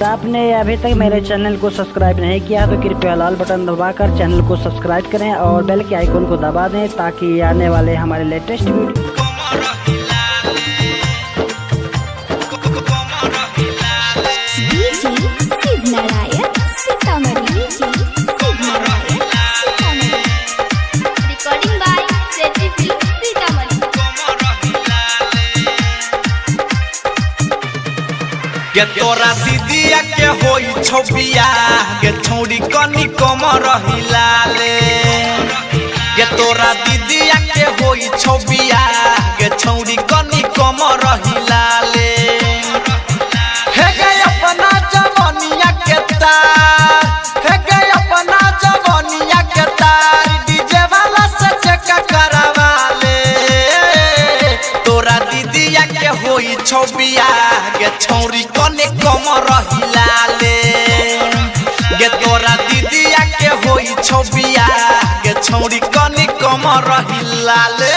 तो आपने अभी तक मेरे चैनल को सब्सक्राइब नहीं किया तो कृपया लाल बटन दबाकर चैनल को सब्सक्राइब करें और बेल के आइकन को दबा दें ताकि आने वाले हमारे लेटेस्ट वीडियो गे तोरा दीदिया के होई छबिया गे छौड़ी कनी कम रहिला ले गे तोरा दीदिया के होई छबिया गे छौड़ी कनी कम रहिला ले हे गे अपना जवानिया के तार हे गे अपना जवानिया के तार डीजे वाला से चेक करवा ले तोरा दीदिया के होई छबिया गे छौड़ी कने कम रहिला ले गे तोरा दीदिया के होई छबिया गे छौड़ी कने कम रहिला ले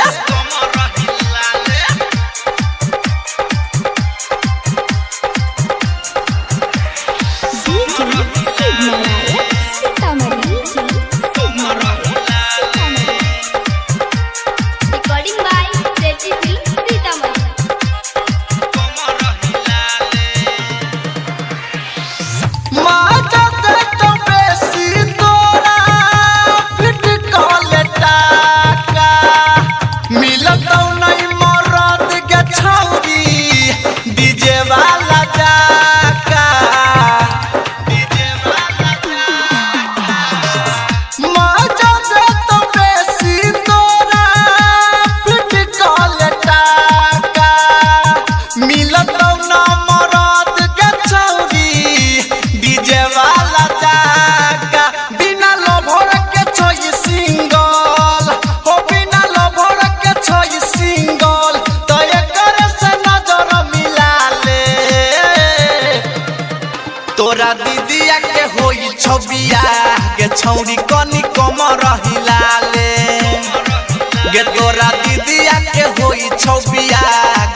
तोरा दीदिया के होई छबिया गे छौड़ी कनी कम रहिला ले गे तोरा दीदिया के होई छबिया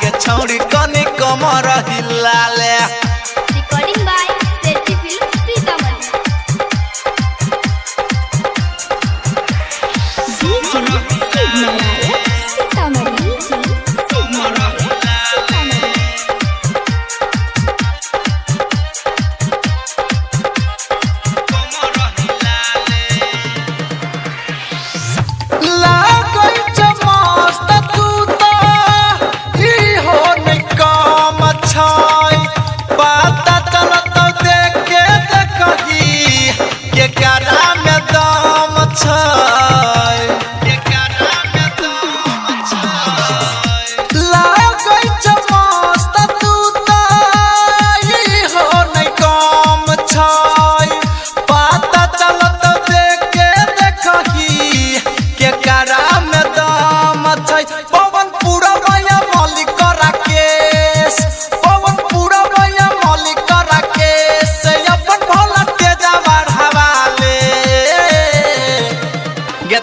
गे छौड़ी कनी कम रहिला ले recording by Sethi film Sitamarhi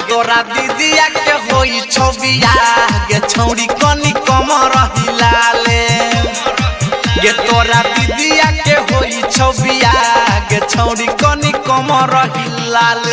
तोरा दीदिया के होई छबिया गे छौड़ी कनी कम रहिला ले गे तोरा दीदिया के होई छबिया गे छौड़ी कनी कम रहिला ले।